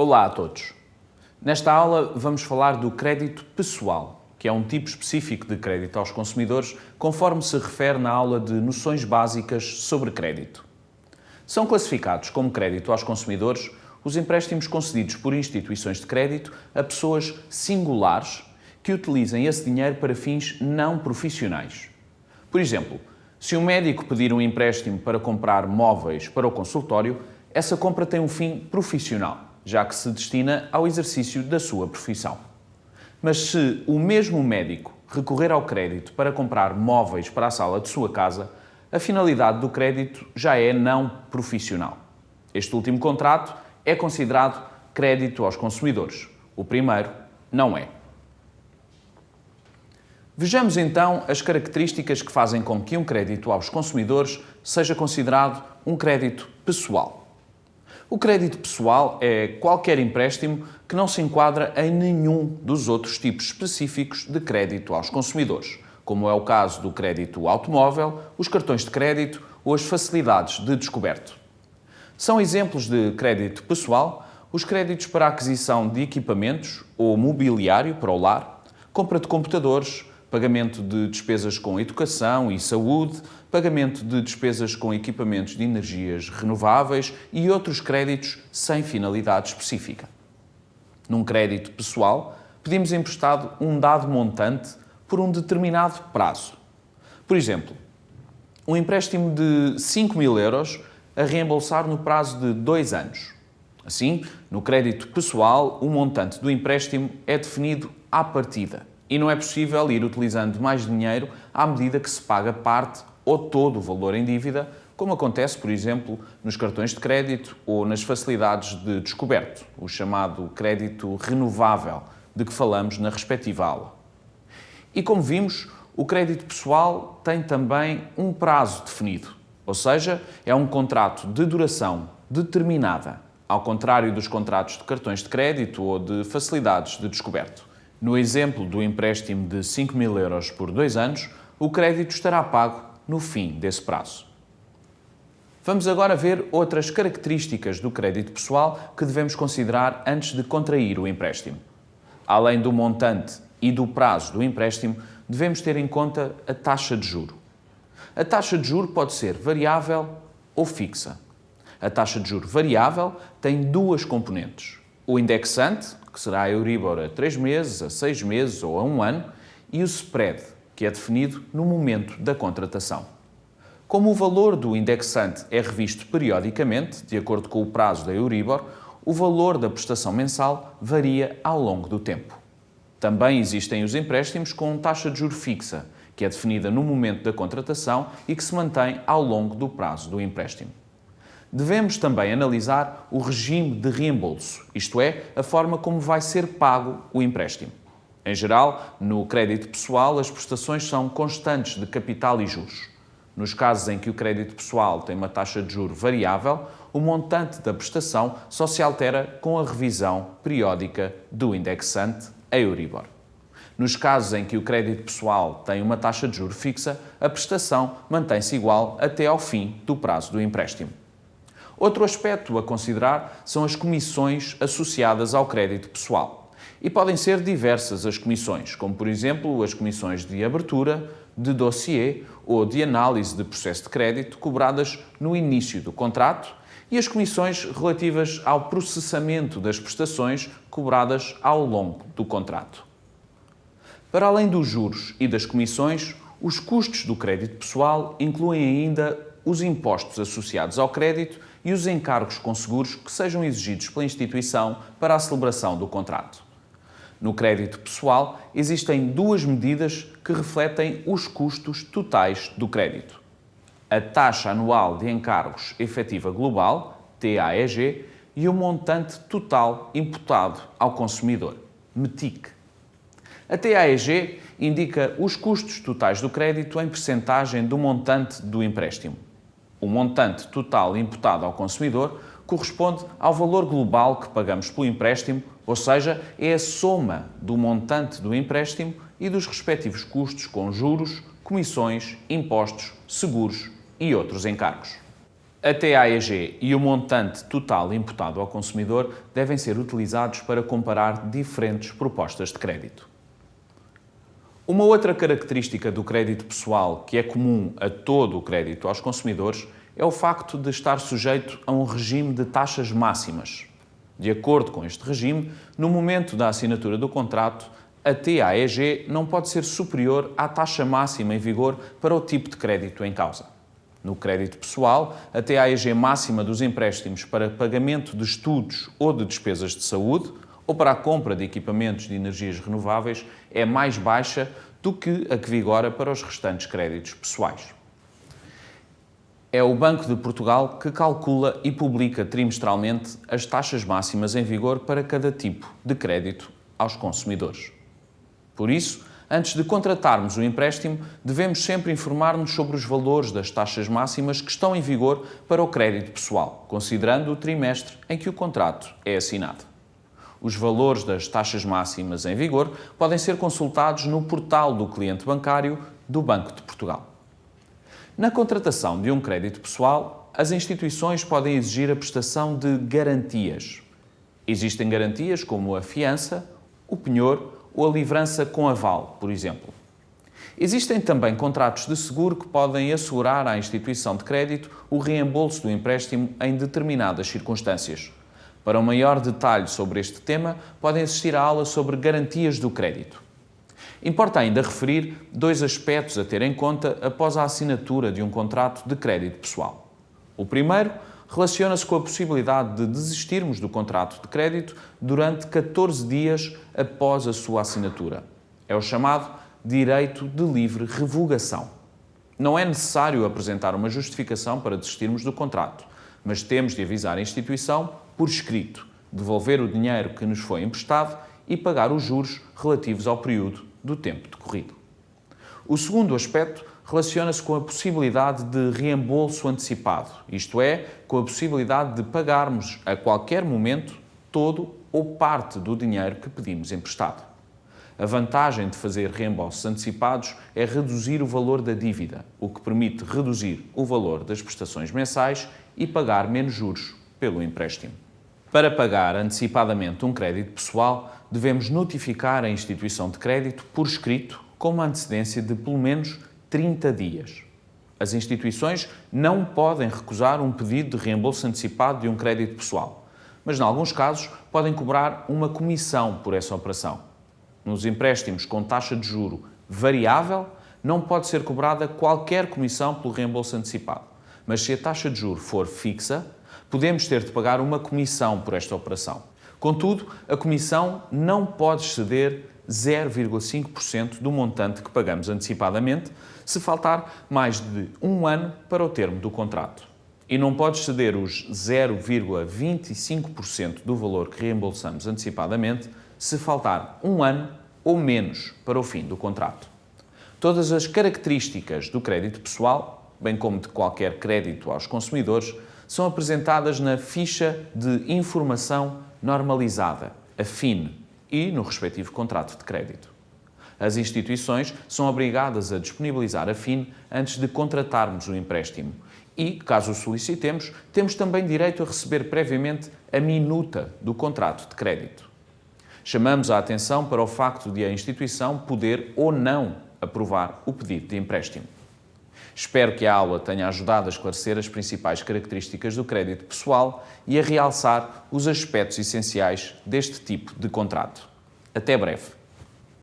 Olá a todos. Nesta aula vamos falar do crédito pessoal, que é um tipo específico de crédito aos consumidores, conforme se refere na aula de noções básicas sobre crédito. São classificados como crédito aos consumidores os empréstimos concedidos por instituições de crédito a pessoas singulares que utilizem esse dinheiro para fins não profissionais. Por exemplo, se um médico pedir um empréstimo para comprar móveis para o consultório, essa compra tem um fim profissional, já que se destina ao exercício da sua profissão. Mas se o mesmo médico recorrer ao crédito para comprar móveis para a sala de sua casa, a finalidade do crédito já é não profissional. Este último contrato é considerado crédito aos consumidores. O primeiro não é. Vejamos então as características que fazem com que um crédito aos consumidores seja considerado um crédito pessoal. O crédito pessoal é qualquer empréstimo que não se enquadra em nenhum dos outros tipos específicos de crédito aos consumidores, como é o caso do crédito automóvel, os cartões de crédito ou as facilidades de descoberto. São exemplos de crédito pessoal os créditos para a aquisição de equipamentos ou mobiliário para o lar, compra de computadores, pagamento de despesas com educação e saúde, pagamento de despesas com equipamentos de energias renováveis e outros créditos sem finalidade específica. Num crédito pessoal, pedimos emprestado um dado montante por um determinado prazo. Por exemplo, um empréstimo de 5.000 euros a reembolsar no prazo de 2 anos. Assim, no crédito pessoal, o montante do empréstimo é definido à partida e não é possível ir utilizando mais dinheiro à medida que se paga parte ou todo o valor em dívida, como acontece, por exemplo, nos cartões de crédito ou nas facilidades de descoberto, o chamado crédito renovável, de que falamos na respectiva aula. E como vimos, o crédito pessoal tem também um prazo definido, ou seja, é um contrato de duração determinada, ao contrário dos contratos de cartões de crédito ou de facilidades de descoberto. No exemplo do empréstimo de 5.000 euros por 2 anos, o crédito estará pago no fim desse prazo. Vamos agora ver outras características do crédito pessoal que devemos considerar antes de contrair o empréstimo. Além do montante e do prazo do empréstimo, devemos ter em conta a taxa de juro. A taxa de juro pode ser variável ou fixa. A taxa de juro variável tem duas componentes: o indexante, que será a Euribor a 3 meses, a 6 meses ou a 1 ano, e o spread, que é definido no momento da contratação. Como o valor do indexante é revisto periodicamente, de acordo com o prazo da Euribor, o valor da prestação mensal varia ao longo do tempo. Também existem os empréstimos com taxa de juro fixa, que é definida no momento da contratação e que se mantém ao longo do prazo do empréstimo. Devemos também analisar o regime de reembolso, isto é, a forma como vai ser pago o empréstimo. Em geral, no crédito pessoal, as prestações são constantes de capital e juros. Nos casos em que o crédito pessoal tem uma taxa de juro variável, o montante da prestação só se altera com a revisão periódica do indexante, a Euribor. Nos casos em que o crédito pessoal tem uma taxa de juro fixa, a prestação mantém-se igual até ao fim do prazo do empréstimo. Outro aspecto a considerar são as comissões associadas ao crédito pessoal. E podem ser diversas as comissões, como por exemplo as comissões de abertura, de dossiê ou de análise de processo de crédito cobradas no início do contrato e as comissões relativas ao processamento das prestações cobradas ao longo do contrato. Para além dos juros e das comissões, os custos do crédito pessoal incluem ainda os impostos associados ao crédito e os encargos com seguros que sejam exigidos pela instituição para a celebração do contrato. No crédito pessoal, existem duas medidas que refletem os custos totais do crédito: a taxa anual de encargos efetiva global, TAEG, e o montante total imputado ao consumidor, METIC. A TAEG indica os custos totais do crédito em percentagem do montante do empréstimo. O montante total imputado ao consumidor corresponde ao valor global que pagamos pelo empréstimo, ou seja, é a soma do montante do empréstimo e dos respectivos custos com juros, comissões, impostos, seguros e outros encargos. A TAEG e o montante total imputado ao consumidor devem ser utilizados para comparar diferentes propostas de crédito. Uma outra característica do crédito pessoal que é comum a todo o crédito aos consumidores é o facto de estar sujeito a um regime de taxas máximas. De acordo com este regime, no momento da assinatura do contrato, a TAEG não pode ser superior à taxa máxima em vigor para o tipo de crédito em causa. No crédito pessoal, a TAEG máxima dos empréstimos para pagamento de estudos ou de despesas de saúde ou para a compra de equipamentos de energias renováveis é mais baixa do que a que vigora para os restantes créditos pessoais. É o Banco de Portugal que calcula e publica trimestralmente as taxas máximas em vigor para cada tipo de crédito aos consumidores. Por isso, antes de contratarmos o empréstimo, devemos sempre informar-nos sobre os valores das taxas máximas que estão em vigor para o crédito pessoal, considerando o trimestre em que o contrato é assinado. Os valores das taxas máximas em vigor podem ser consultados no portal do cliente bancário do Banco de Portugal. Na contratação de um crédito pessoal, as instituições podem exigir a prestação de garantias. Existem garantias como a fiança, o penhor ou a livrança com aval, por exemplo. Existem também contratos de seguro que podem assegurar à instituição de crédito o reembolso do empréstimo em determinadas circunstâncias. Para um maior detalhe sobre este tema, podem assistir à aula sobre garantias do crédito. Importa ainda referir dois aspectos a ter em conta após a assinatura de um contrato de crédito pessoal. O primeiro relaciona-se com a possibilidade de desistirmos do contrato de crédito durante 14 dias após a sua assinatura. É o chamado direito de livre revogação. Não é necessário apresentar uma justificação para desistirmos do contrato, mas temos de avisar a instituição por escrito, devolver o dinheiro que nos foi emprestado e pagar os juros relativos ao período do tempo decorrido. O segundo aspecto relaciona-se com a possibilidade de reembolso antecipado, isto é, com a possibilidade de pagarmos a qualquer momento todo ou parte do dinheiro que pedimos emprestado. A vantagem de fazer reembolsos antecipados é reduzir o valor da dívida, o que permite reduzir o valor das prestações mensais e pagar menos juros pelo empréstimo. Para pagar antecipadamente um crédito pessoal, devemos notificar a instituição de crédito por escrito com uma antecedência de pelo menos 30 dias. As instituições não podem recusar um pedido de reembolso antecipado de um crédito pessoal, mas, em alguns casos, podem cobrar uma comissão por essa operação. Nos empréstimos com taxa de juro variável, não pode ser cobrada qualquer comissão pelo reembolso antecipado, mas se a taxa de juro for fixa, podemos ter de pagar uma comissão por esta operação. Contudo, a comissão não pode exceder 0,5% do montante que pagamos antecipadamente, se faltar mais de um ano para o termo do contrato. E não pode exceder os 0,25% do valor que reembolsamos antecipadamente, se faltar um ano ou menos para o fim do contrato. Todas as características do crédito pessoal, bem como de qualquer crédito aos consumidores, são apresentadas na Ficha de Informação Normalizada, a FIN, e no respectivo contrato de crédito. As instituições são obrigadas a disponibilizar a FIN antes de contratarmos o empréstimo e, caso o solicitemos, temos também direito a receber previamente a minuta do contrato de crédito. Chamamos a atenção para o facto de a instituição poder ou não aprovar o pedido de empréstimo. Espero que a aula tenha ajudado a esclarecer as principais características do crédito pessoal e a realçar os aspectos essenciais deste tipo de contrato. Até breve.